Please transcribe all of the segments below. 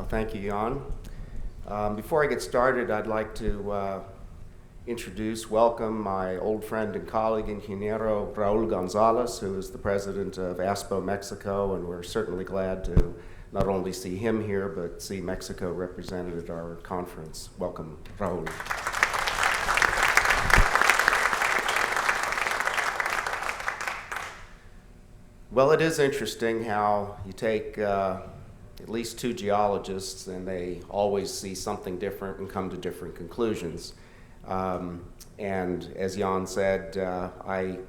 Thank you, Jan. Before I get started, I'd like to welcome my old friend and colleague, Ingeniero Raul Gonzalez, who is the president of ASPO Mexico, and we're certainly glad to not only see him here, but see Mexico represented at our conference. Welcome, Raul. Well, it is interesting how you take at least two geologists, and they always see something different and come to different conclusions. And as Jan said, I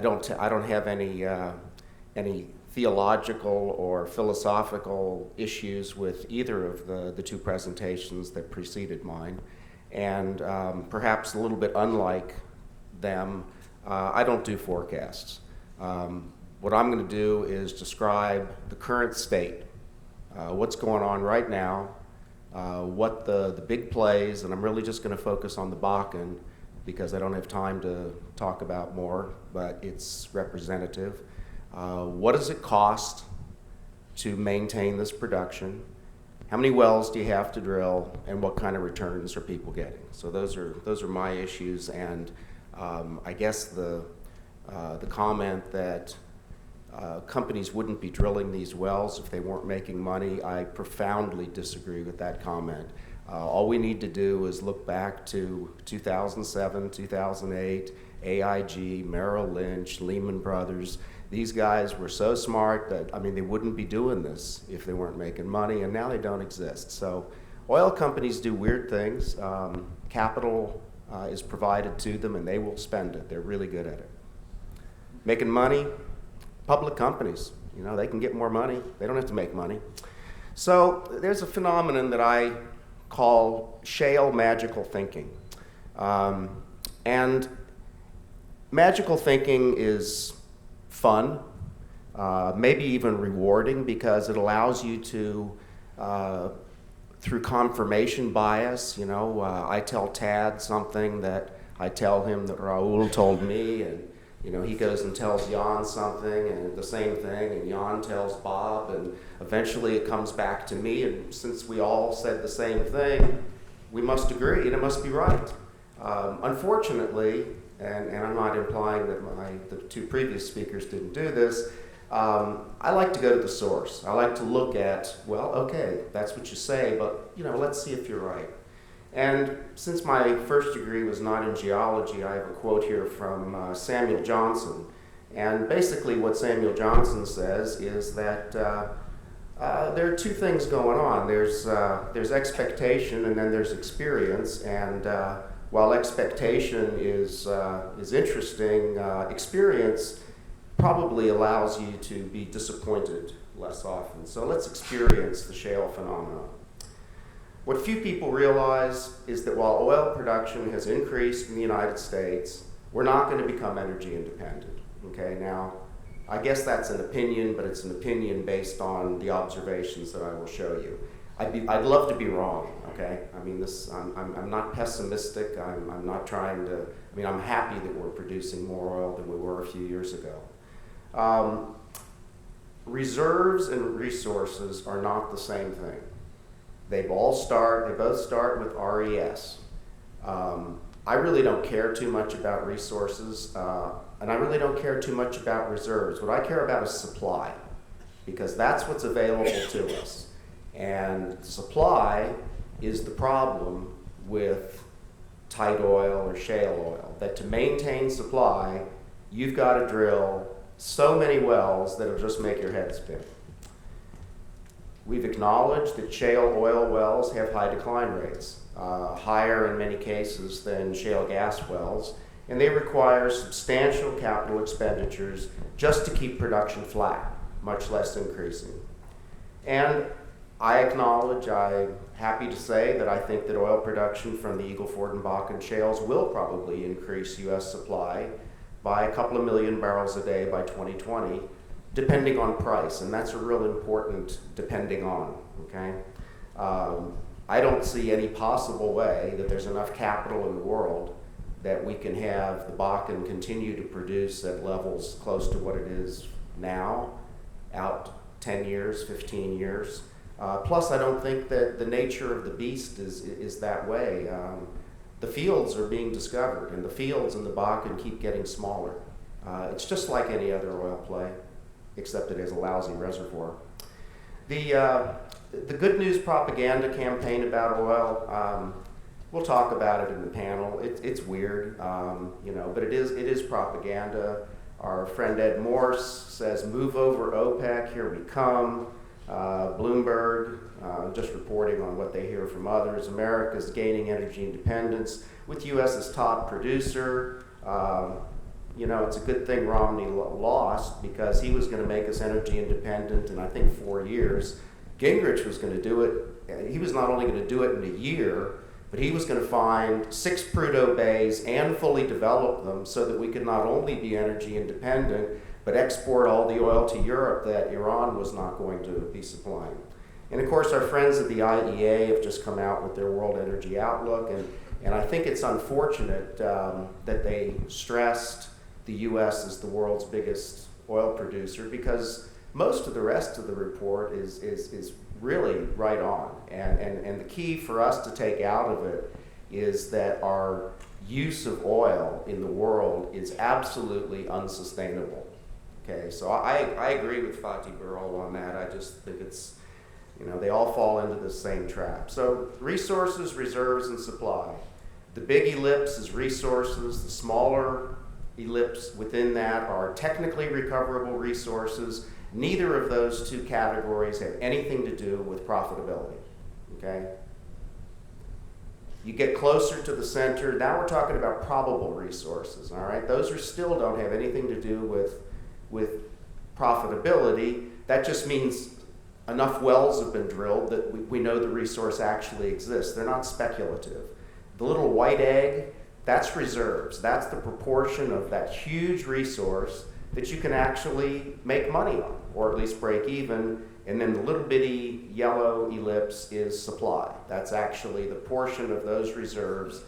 don't have any theological or philosophical issues with either of the two presentations that preceded mine. And perhaps a little bit unlike them, I don't do forecasts. What I'm going to do is describe the current state, what's going on right now, what the big plays, and I'm really just going to focus on the Bakken because I don't have time to talk about more, but it's representative. What does it cost to maintain this production? How many wells do you have to drill, and what kind of returns are people getting? So those are my issues, and I guess the comment that companies wouldn't be drilling these wells if they weren't making money, I profoundly disagree with that comment. All we need to do is look back to 2007, 2008, AIG, Merrill Lynch, Lehman Brothers. These guys were so smart that, they wouldn't be doing this if they weren't making money, and now they don't exist. So oil companies do weird things. Capital is provided to them, and they will spend it. They're really good at it. Making money, public companies, they can get more money. They don't have to make money. So there's a phenomenon that I call shale magical thinking. And magical thinking is fun, maybe even rewarding, because it allows you to, through confirmation bias, I tell Tad something that I tell him that Raul told me, and he goes and tells Jan something, and the same thing, and Jan tells Bob, and eventually it comes back to me, and since we all said the same thing, we must agree, and it must be right. Unfortunately, and I'm not implying that the two previous speakers didn't do this, I like to go to the source. I like to look at, well, okay, that's what you say, but let's see if you're right. And since my first degree was not in geology, I have a quote here from Samuel Johnson. And basically what Samuel Johnson says is that there are two things going on. There's expectation, and then there's experience. And while expectation is interesting, experience probably allows you to be disappointed less often. So let's experience the shale phenomenon. What few people realize is that while oil production has increased in the United States, we're not going to become energy independent. Okay, now, I guess that's an opinion, but it's an opinion based on the observations that I will show you. I'd love to be wrong, okay? I'm not pessimistic. I'm not trying to, I'm happy that we're producing more oil than we were a few years ago. Reserves and resources are not the same thing. They both start with RES. I really don't care too much about resources, and I really don't care too much about reserves. What I care about is supply, because that's what's available to us. And supply is the problem with tight oil or shale oil, that to maintain supply, you've got to drill so many wells that it'll just make your head spin. We've acknowledged that shale oil wells have high decline rates, higher in many cases than shale gas wells, and they require substantial capital expenditures just to keep production flat, much less increasing. And I acknowledge, I'm happy to say that I think that oil production from the Eagle Ford and Bakken shales will probably increase U.S. supply by a couple of million barrels a day by 2020, depending on price, and that's a real important depending on, okay? I don't see any possible way that there's enough capital in the world that we can have the Bakken continue to produce at levels close to what it is now, out 10 years, 15 years. Plus, I don't think that the nature of the beast is that way. The fields are being discovered, and the fields in the Bakken keep getting smaller. It's just like any other oil play, except it is a lousy reservoir. The good news propaganda campaign about oil, we'll talk about it in the panel. It's weird, but it is propaganda. Our friend Ed Morse says, "Move over OPEC, here we come." Bloomberg, just reporting on what they hear from others. America's gaining energy independence with U.S. as top producer. It's a good thing Romney lost, because he was going to make us energy independent in, I think, 4 years. Gingrich was going to do it. He was not only going to do it in a year, but he was going to find 6 Prudhoe bays and fully develop them so that we could not only be energy independent, but export all the oil to Europe that Iran was not going to be supplying. And of course, our friends at the IEA have just come out with their World Energy Outlook, and I think it's unfortunate that they stressed the U.S. as the world's biggest oil producer, because most of the rest of the report is really right on. And the key for us to take out of it is that our use of oil in the world is absolutely unsustainable. Okay, so I agree with Fatih Birol on that. I just think it's, they all fall into the same trap. So resources, reserves, and supply. The big ellipse is resources. The smaller ellipse within that are technically recoverable resources. Neither of those two categories have anything to do with profitability. Okay? You get closer to the center, now we're talking about probable resources, all right? Those still don't have anything to do with profitability. That just means enough wells have been drilled that we know the resource actually exists. They're not speculative. The little white egg, that's reserves. That's the proportion of that huge resource that you can actually make money on, or at least break even. And then the little bitty yellow ellipse is supply. That's actually the portion of those reserves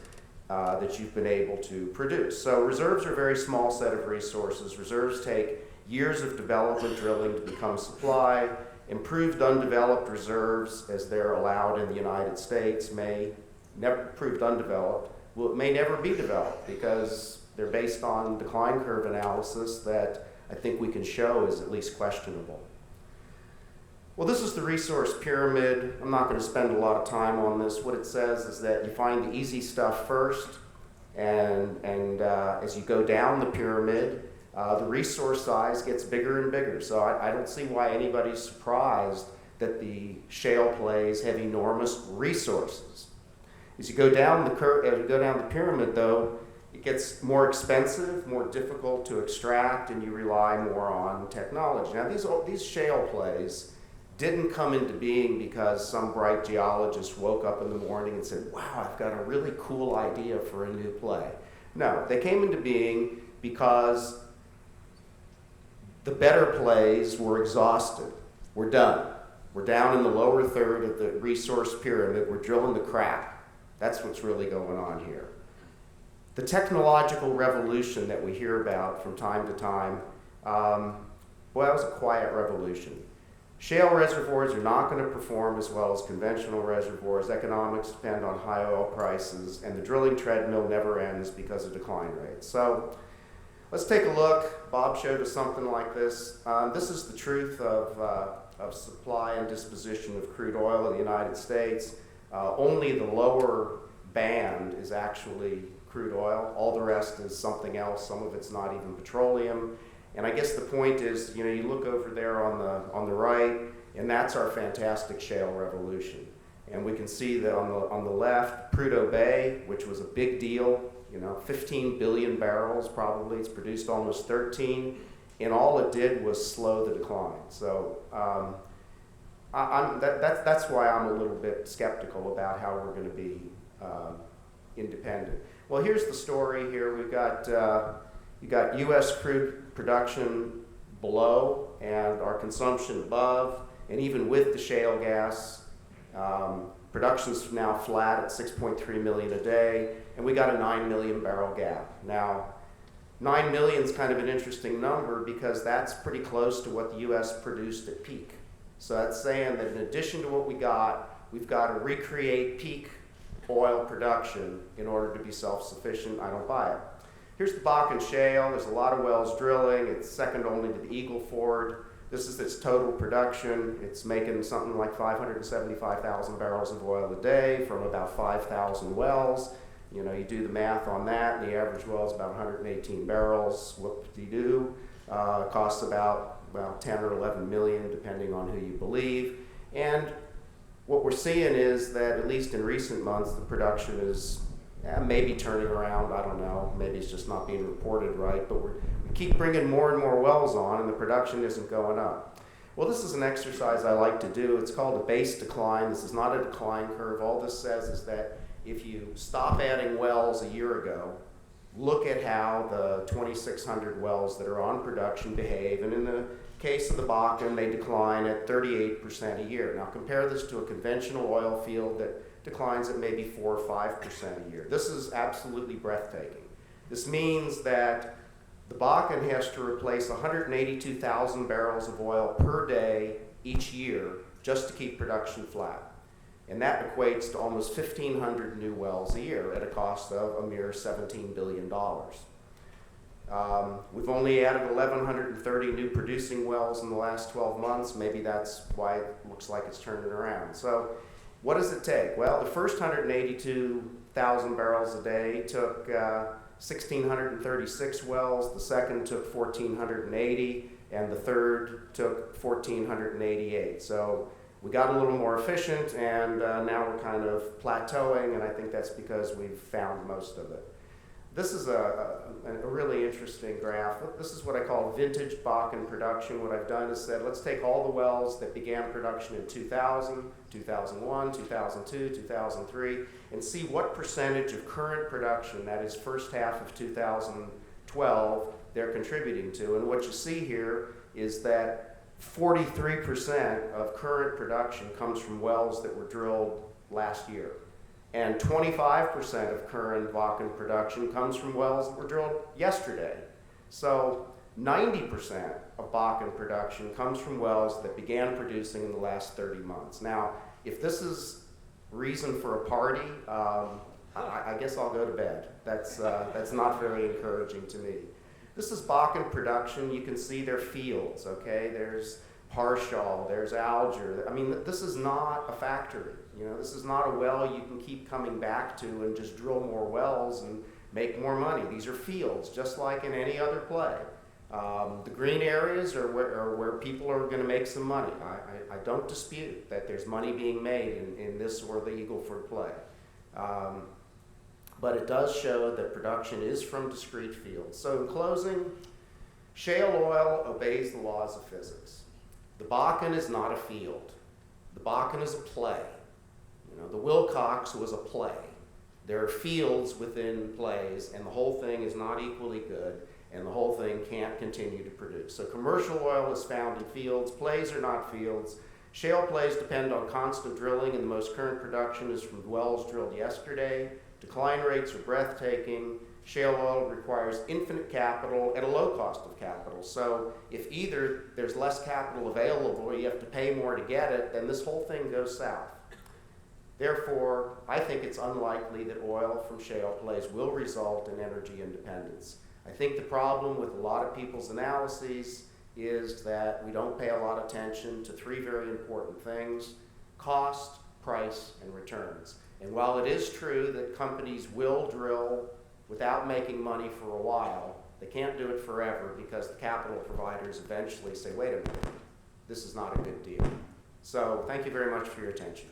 that you've been able to produce. So reserves are a very small set of resources. Reserves take years of development drilling to become supply. Improved undeveloped reserves, as they're allowed in the United States, may never proved undeveloped. Well, it may never be developed because they're based on decline curve analysis that I think we can show is at least questionable. Well, this is the resource pyramid. I'm not going to spend a lot of time on this. What it says is that you find the easy stuff first, and as you go down the pyramid, the resource size gets bigger and bigger. So I don't see why anybody's surprised that the shale plays have enormous resources. As you go down the pyramid, though, it gets more expensive, more difficult to extract, and you rely more on technology. Now, these shale plays didn't come into being because some bright geologist woke up in the morning and said, "Wow, I've got a really cool idea for a new play." No, they came into being because the better plays were exhausted. We're done. We're down in the lower third of the resource pyramid. We're drilling the crap. That's what's really going on here. The technological revolution that we hear about from time to time, that was a quiet revolution. Shale reservoirs are not going to perform as well as conventional reservoirs. Economics depend on high oil prices, and the drilling treadmill never ends because of decline rates. So let's take a look. Bob showed us something like this. This is the truth of supply and disposition of crude oil in the United States. Only the lower band is actually crude oil. All the rest is something else. Some of it's not even petroleum. And I guess the point is, you look over there on the right, and that's our fantastic shale revolution. And we can see that on the left, Prudhoe Bay, which was a big deal, 15 billion barrels probably. It's produced almost 13, and all it did was slow the decline. So that's why I'm a little bit skeptical about how we're going to be independent. Well, here's the story here. We've got you got U.S. crude production below and our consumption above, and even with the shale gas, production's now flat at 6.3 million a day, and we got a 9 million barrel gap. Now, 9 million is kind of an interesting number because that's pretty close to what the U.S. produced at peak. So that's saying that in addition to what we've got to recreate peak oil production in order to be self-sufficient. I don't buy it. Here's the Bakken Shale. There's a lot of wells drilling. It's second only to the Eagle Ford. This is its total production. It's making something like 575,000 barrels of oil a day from about 5,000 wells. You know, you do the math on that, and the average well is about 118 barrels. Whoop-de-doo. Costs about 10 or 11 million, depending on who you believe. And what we're seeing is that, at least in recent months, the production is maybe turning around. I don't know. Maybe it's just not being reported right. But we keep bringing more and more wells on, and the production isn't going up. Well, this is an exercise I like to do. It's called a base decline. This is not a decline curve. All this says is that if you stop adding wells a year ago, look at how the 2,600 wells that are on production behave. And in the case of the Bakken, they decline at 38% a year. Now compare this to a conventional oil field that declines at maybe 4 or 5% a year. This is absolutely breathtaking. This means that the Bakken has to replace 182,000 barrels of oil per day each year just to keep production flat. And that equates to almost 1,500 new wells a year at a cost of a mere $17 billion. We've only added 1,130 new producing wells in the last 12 months. Maybe that's why it looks like it's turning around. So what does it take? Well, the first 182,000 barrels a day took 1,636 wells. The second took 1,480, and the third took 1,488. So we got a little more efficient, and now we're kind of plateauing, and I think that's because we've found most of it. This is a really interesting graph. This is what I call vintage Bakken production. What I've done is said, let's take all the wells that began production in 2000, 2001, 2002, 2003, and see what percentage of current production, that is first half of 2012, they're contributing to. And what you see here is that 43% of current production comes from wells that were drilled last year. And 25% of current Bakken production comes from wells that were drilled yesterday. So 90% of Bakken production comes from wells that began producing in the last 30 months. Now, if this is reason for a party, I guess I'll go to bed. That's not very encouraging to me. This is Bakken production. You can see their fields, okay? There's Parshall, there's Alger. I mean, this is not a factory. You know, this is not a well you can keep coming back to and just drill more wells and make more money. These are fields, just like in any other play. The green areas are where people are going to make some money. I don't dispute that there's money being made in this or the Eagle Ford play. But it does show that production is from discrete fields. So in closing, shale oil obeys the laws of physics. The Bakken is not a field. The Bakken is a play. You know, the Wilcox was a play. There are fields within plays, and the whole thing is not equally good, and the whole thing can't continue to produce. So commercial oil is found in fields. Plays are not fields. Shale plays depend on constant drilling, and the most current production is from wells drilled yesterday. Decline rates are breathtaking. Shale oil requires infinite capital at a low cost of capital. So if either there's less capital available or you have to pay more to get it, then this whole thing goes south. Therefore, I think it's unlikely that oil from shale plays will result in energy independence. I think the problem with a lot of people's analyses is that we don't pay a lot of attention to three very important things: cost, price, and returns. And while it is true that companies will drill without making money for a while, they can't do it forever because the capital providers eventually say, wait a minute, this is not a good deal. So thank you very much for your attention.